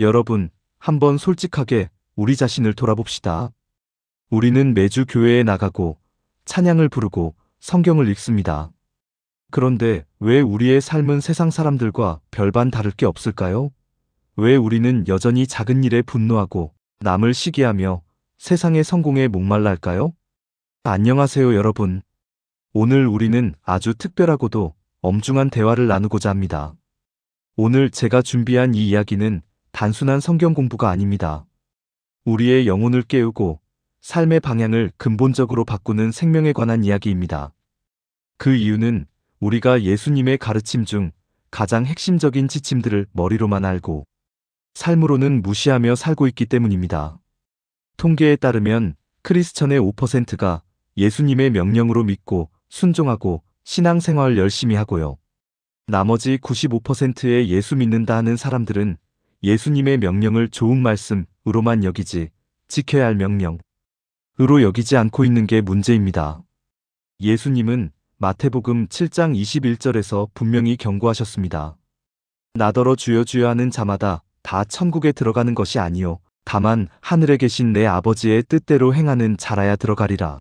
여러분, 한번 솔직하게 우리 자신을 돌아봅시다. 우리는 매주 교회에 나가고 찬양을 부르고 성경을 읽습니다. 그런데 왜 우리의 삶은 세상 사람들과 별반 다를 게 없을까요? 왜 우리는 여전히 작은 일에 분노하고 남을 시기하며 세상의 성공에 목말랄까요? 안녕하세요, 여러분. 오늘 우리는 아주 특별하고도 엄중한 대화를 나누고자 합니다. 오늘 제가 준비한 이 이야기는 단순한 성경 공부가 아닙니다. 우리의 영혼을 깨우고 삶의 방향을 근본적으로 바꾸는 생명에 관한 이야기입니다. 그 이유는 우리가 예수님의 가르침 중 가장 핵심적인 지침들을 머리로만 알고 삶으로는 무시하며 살고 있기 때문입니다. 통계에 따르면 크리스천의 5%가 예수님의 명령으로 믿고 순종하고 신앙생활 열심히 하고요. 나머지 95%의 예수 믿는다 하는 사람들은 예수님의 명령을 좋은 말씀으로만 여기지 지켜야 할 명령으로 여기지 않고 있는 게 문제입니다. 예수님은 마태복음 7장 21절에서 분명히 경고하셨습니다. 나더러 주여 주여 하는 자마다 다 천국에 들어가는 것이 아니요 다만 하늘에 계신 내 아버지의 뜻대로 행하는 자라야 들어가리라.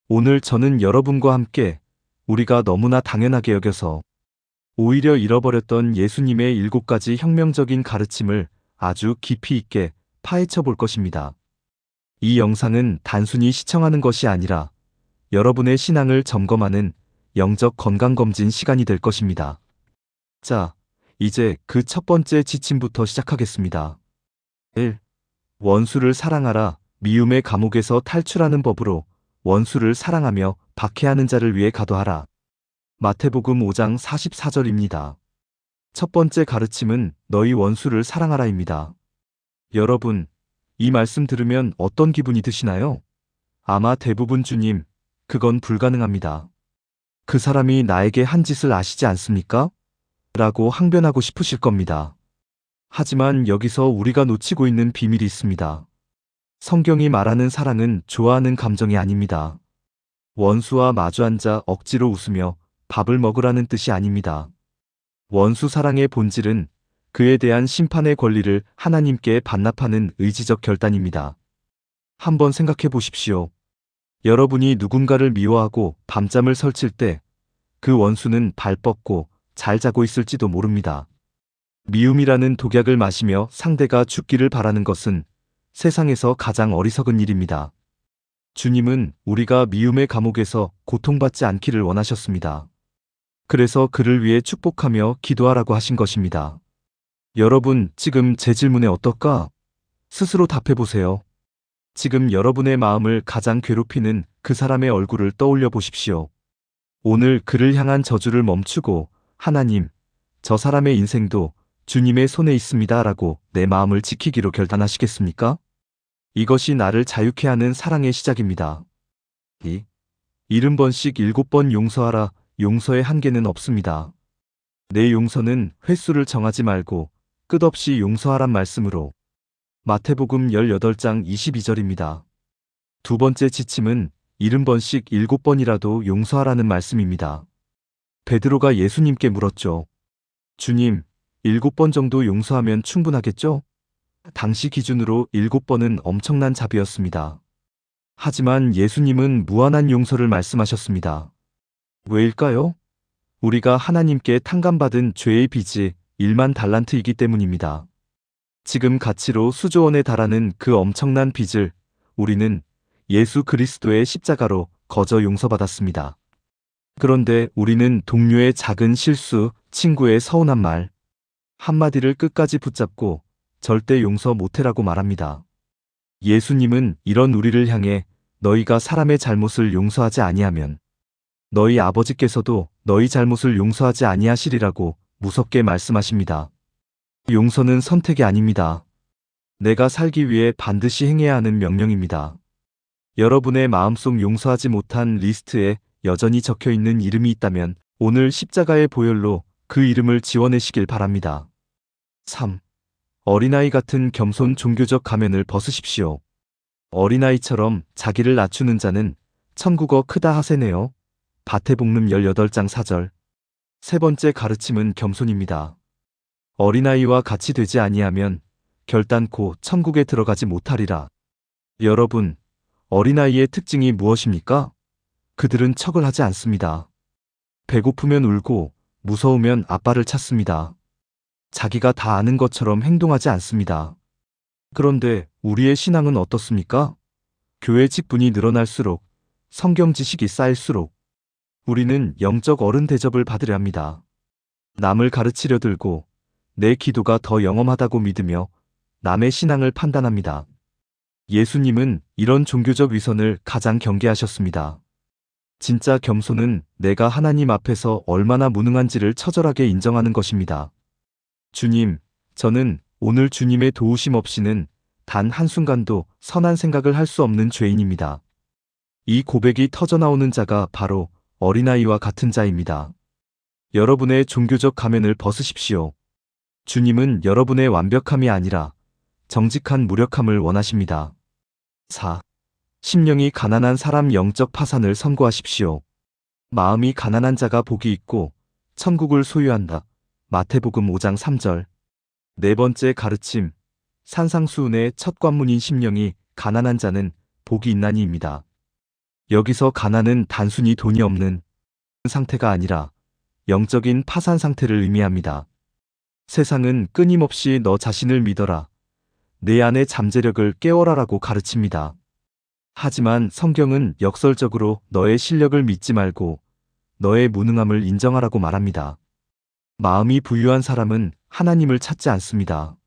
오늘 저는 여러분과 함께 우리가 너무나 당연하게 여겨서 오히려 잃어버렸던 예수님의 7가지 혁명적인 가르침을 아주 깊이 있게 파헤쳐 볼 것입니다. 이 영상은 단순히 시청하는 것이 아니라 여러분의 신앙을 점검하는 영적 건강검진 시간이 될 것입니다. 자, 이제 그 첫 번째 지침부터 시작하겠습니다. 1. 원수를 사랑하라. 미움의 감옥에서 탈출하는 법으로 원수를 사랑하며 박해하는 자를 위해 가도하라. 마태복음 5장 44절입니다. 첫 번째 가르침은 너희 원수를 사랑하라입니다. 여러분, 이 말씀 들으면 어떤 기분이 드시나요? 아마 대부분 주님, 그건 불가능합니다. 그 사람이 나에게 한 짓을 아시지 않습니까? 라고 항변하고 싶으실 겁니다. 하지만 여기서 우리가 놓치고 있는 비밀이 있습니다. 성경이 말하는 사랑은 좋아하는 감정이 아닙니다. 원수와 마주 앉아 억지로 웃으며 밥을 먹으라는 뜻이 아닙니다. 원수 사랑의 본질은 그에 대한 심판의 권리를 하나님께 반납하는 의지적 결단입니다. 한번 생각해 보십시오. 여러분이 누군가를 미워하고 밤잠을 설칠 때 그 원수는 발 뻗고 잘 자고 있을지도 모릅니다. 미움이라는 독약을 마시며 상대가 죽기를 바라는 것은 세상에서 가장 어리석은 일입니다. 주님은 우리가 미움의 감옥에서 고통받지 않기를 원하셨습니다. 그래서 그를 위해 축복하며 기도하라고 하신 것입니다. 여러분, 지금 제 질문에 어떨까? 스스로 답해보세요. 지금 여러분의 마음을 가장 괴롭히는 그 사람의 얼굴을 떠올려 보십시오. 오늘 그를 향한 저주를 멈추고 하나님, 저 사람의 인생도 주님의 손에 있습니다 라고 내 마음을 지키기로 결단하시겠습니까? 이것이 나를 자유케 하는 사랑의 시작입니다. 2. 70번씩 7번 용서하라. 용서의 한계는 없습니다. 내 용서는 횟수를 정하지 말고 끝없이 용서하란 말씀으로 마태복음 18장 22절입니다. 두 번째 지침은 70번씩 7번이라도 용서하라는 말씀입니다. 베드로가 예수님께 물었죠. 주님, 7번 정도 용서하면 충분하겠죠? 당시 기준으로 7번은 엄청난 자비였습니다. 하지만 예수님은 무한한 용서를 말씀하셨습니다. 왜일까요? 우리가 하나님께 탕감받은 죄의 빚이 1만 달란트이기 때문입니다. 지금 가치로 수조원에 달하는 그 엄청난 빚을 우리는 예수 그리스도의 십자가로 거저 용서받았습니다. 그런데 우리는 동료의 작은 실수, 친구의 서운한 말 한마디를 끝까지 붙잡고 절대 용서 못해라고 말합니다. 예수님은 이런 우리를 향해 너희가 사람의 잘못을 용서하지 아니하면 너희 아버지께서도 너희 잘못을 용서하지 아니하시리라고 무섭게 말씀하십니다. 용서는 선택이 아닙니다. 내가 살기 위해 반드시 행해야 하는 명령입니다. 여러분의 마음속 용서하지 못한 리스트에 여전히 적혀있는 이름이 있다면 오늘 십자가의 보혈로 그 이름을 지워내시길 바랍니다. 3. 어린아이 같은 겸손 종교적 가면을 벗으십시오. 어린아이처럼 자기를 낮추는 자는 천국어 크다 하세네요. 마태복음 18장 4절. 세 번째 가르침은 겸손입니다. 어린아이와 같이 되지 아니하면 결단코 천국에 들어가지 못하리라. 여러분, 어린아이의 특징이 무엇입니까? 그들은 척을 하지 않습니다. 배고프면 울고 무서우면 아빠를 찾습니다. 자기가 다 아는 것처럼 행동하지 않습니다. 그런데 우리의 신앙은 어떻습니까? 교회 직분이 늘어날수록, 성경 지식이 쌓일수록 우리는 영적 어른 대접을 받으려 합니다. 남을 가르치려 들고 내 기도가 더 영험하다고 믿으며 남의 신앙을 판단합니다. 예수님은 이런 종교적 위선을 가장 경계하셨습니다. 진짜 겸손은 내가 하나님 앞에서 얼마나 무능한지를 처절하게 인정하는 것입니다. 주님, 저는 오늘 주님의 도우심 없이는 단 한순간도 선한 생각을 할 수 없는 죄인입니다. 이 고백이 터져나오는 자가 바로 어린아이와 같은 자입니다. 여러분의 종교적 가면을 벗으십시오. 주님은 여러분의 완벽함이 아니라 정직한 무력함을 원하십니다. 4. 심령이 가난한 사람 영적 파산을 선고하십시오. 마음이 가난한 자가 복이 있고 천국을 소유한다. 마태복음 5장 3절. 네 번째 가르침. 산상수훈의 첫 관문인 심령이 가난한 자는 복이 있나니입니다. 여기서 가난은 단순히 돈이 없는 상태가 아니라 영적인 파산 상태를 의미합니다. 세상은 끊임없이 너 자신을 믿어라, 내 안의 잠재력을 깨워라라고 가르칩니다. 하지만 성경은 역설적으로 너의 실력을 믿지 말고 너의 무능함을 인정하라고 말합니다. 마음이 부유한 사람은 하나님을 찾지 않습니다.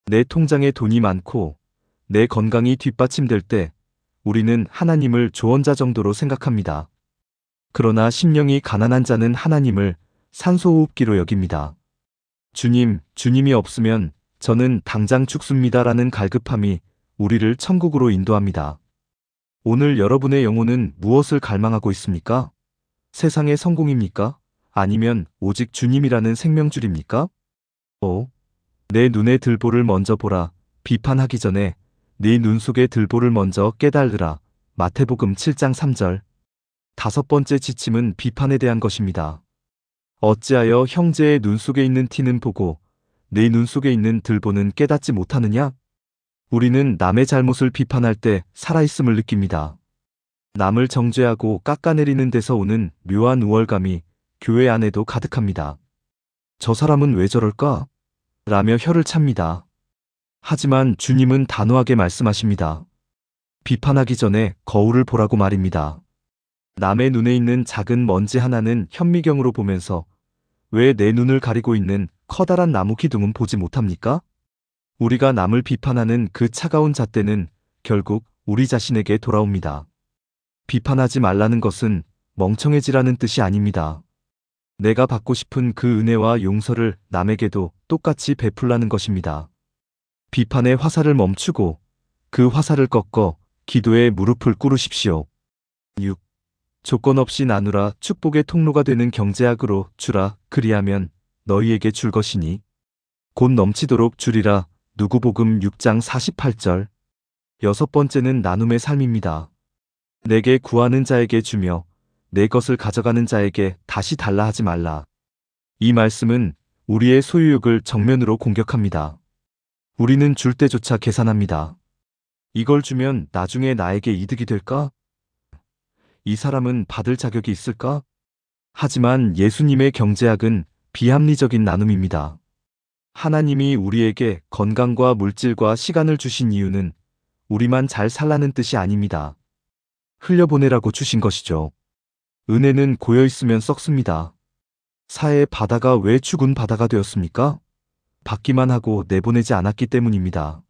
내 통장에 돈이 많고 내 건강이 뒷받침될 때 우리는 하나님을 조언자 정도로 생각합니다. 그러나 심령이 가난한 자는 하나님을 산소호흡기로 여깁니다. 주님, 주님이 없으면 저는 당장 죽습니다라는 갈급함이 우리를 천국으로 인도합니다. 오늘 여러분의 영혼은 무엇을 갈망하고 있습니까? 세상의 성공입니까? 아니면 오직 주님이라는 생명줄입니까? 내 눈에 들보를 먼저 보라. 비판하기 전에 네 눈 속의 들보를 먼저 깨달으라. 마태복음 7장 3절. 다섯 번째 지침은 비판에 대한 것입니다. 어찌하여 형제의 눈 속에 있는 티는 보고 내 눈 속에 있는 들보는 깨닫지 못하느냐? 우리는 남의 잘못을 비판할 때 살아있음을 느낍니다. 남을 정죄하고 깎아내리는 데서 오는 묘한 우월감이 교회 안에도 가득합니다. 저 사람은 왜 저럴까? 라며 혀를 찹니다. 하지만 주님은 단호하게 말씀하십니다. 비판하기 전에 거울을 보라고 말입니다. 남의 눈에 있는 작은 먼지 하나는 현미경으로 보면서 왜 내 눈을 가리고 있는 커다란 나무 기둥은 보지 못합니까? 우리가 남을 비판하는 그 차가운 잣대는 결국 우리 자신에게 돌아옵니다. 비판하지 말라는 것은 멍청해지라는 뜻이 아닙니다. 내가 받고 싶은 그 은혜와 용서를 남에게도 똑같이 베풀라는 것입니다. 비판의 화살을 멈추고 그 화살을 꺾어 기도에 무릎을 꿇으십시오. 6. 조건 없이 나누라. 축복의 통로가 되는 경제학으로 주라. 그리하면 너희에게 줄 것이니 곧 넘치도록 주리라. 누구복음 6장 48절. 여섯 번째는 나눔의 삶입니다. 내게 구하는 자에게 주며 내 것을 가져가는 자에게 다시 달라 하지 말라. 이 말씀은 우리의 소유욕을 정면으로 공격합니다. 우리는 줄 때조차 계산합니다. 이걸 주면 나중에 나에게 이득이 될까? 이 사람은 받을 자격이 있을까? 하지만 예수님의 경제학은 비합리적인 나눔입니다. 하나님이 우리에게 건강과 물질과 시간을 주신 이유는 우리만 잘 살라는 뜻이 아닙니다. 흘려보내라고 주신 것이죠. 은혜는 고여있으면 썩습니다. 사해의 바다가 왜 죽은 바다가 되었습니까? 받기만 하고 내보내지 않았기 때문입니다.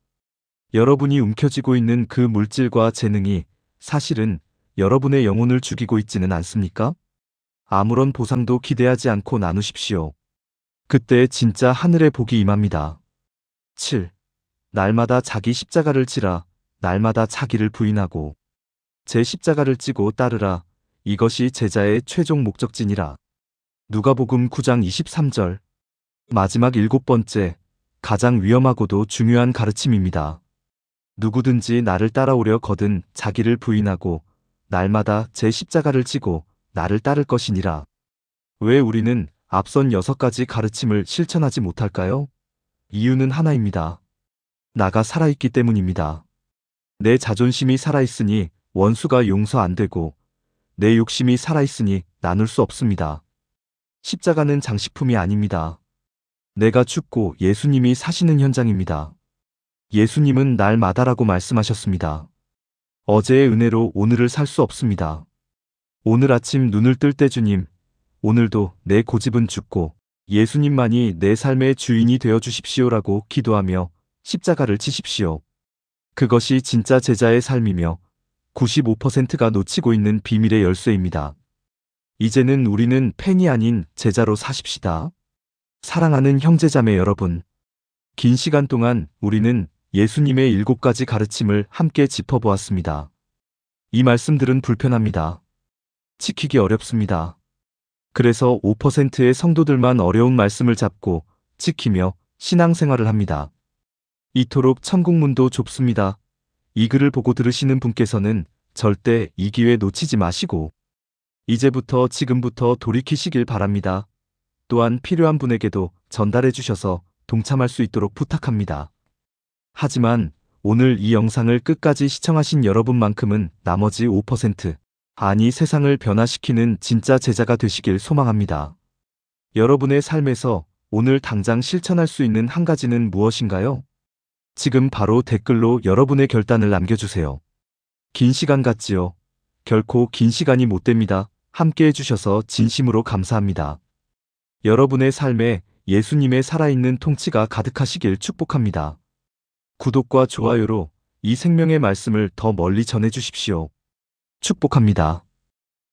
여러분이 움켜쥐고 있는 그 물질과 재능이 사실은 여러분의 영혼을 죽이고 있지는 않습니까? 아무런 보상도 기대하지 않고 나누십시오. 그때 진짜 하늘의 복이 임합니다. 7. 날마다 자기 십자가를 지라. 날마다 자기를 부인하고 제 십자가를 지고 따르라. 이것이 제자의 최종 목적지니라. 누가복음 9장 23절. 마지막 일곱 번째, 가장 위험하고도 중요한 가르침입니다. 누구든지 나를 따라오려 거든 자기를 부인하고 날마다 제 십자가를 지고 나를 따를 것이니라. 왜 우리는 앞선 6가지 가르침을 실천하지 못할까요? 이유는 하나입니다. 나가 살아있기 때문입니다. 내 자존심이 살아있으니 원수가 용서 안 되고 내 욕심이 살아있으니 나눌 수 없습니다. 십자가는 장식품이 아닙니다. 내가 죽고 예수님이 사시는 현장입니다. 예수님은 날마다라고 말씀하셨습니다. 어제의 은혜로 오늘을 살 수 없습니다. 오늘 아침 눈을 뜰 때 주님, 오늘도 내 고집은 죽고 예수님만이 내 삶의 주인이 되어 주십시오라고 기도하며 십자가를 지십시오. 그것이 진짜 제자의 삶이며 95%가 놓치고 있는 비밀의 열쇠입니다. 이제는 우리는 팬이 아닌 제자로 사십시다. 사랑하는 형제자매 여러분, 긴 시간 동안 우리는 예수님의 7가지 가르침을 함께 짚어보았습니다. 이 말씀들은 불편합니다. 지키기 어렵습니다. 그래서 5%의 성도들만 어려운 말씀을 잡고 지키며 신앙생활을 합니다. 이토록 천국문도 좁습니다. 이 글을 보고 들으시는 분께서는 절대 이 기회 놓치지 마시고 이제부터 지금부터 돌이키시길 바랍니다. 또한 필요한 분에게도 전달해 주셔서 동참할 수 있도록 부탁합니다. 하지만 오늘 이 영상을 끝까지 시청하신 여러분만큼은 나머지 5%, 아니 세상을 변화시키는 진짜 제자가 되시길 소망합니다. 여러분의 삶에서 오늘 당장 실천할 수 있는 한 가지는 무엇인가요? 지금 바로 댓글로 여러분의 결단을 남겨주세요. 긴 시간 같지요? 결코 긴 시간이 못 됩니다. 함께 해주셔서 진심으로 감사합니다. 여러분의 삶에 예수님의 살아있는 통치가 가득하시길 축복합니다. 구독과 좋아요로 이 생명의 말씀을 더 멀리 전해주십시오. 축복합니다.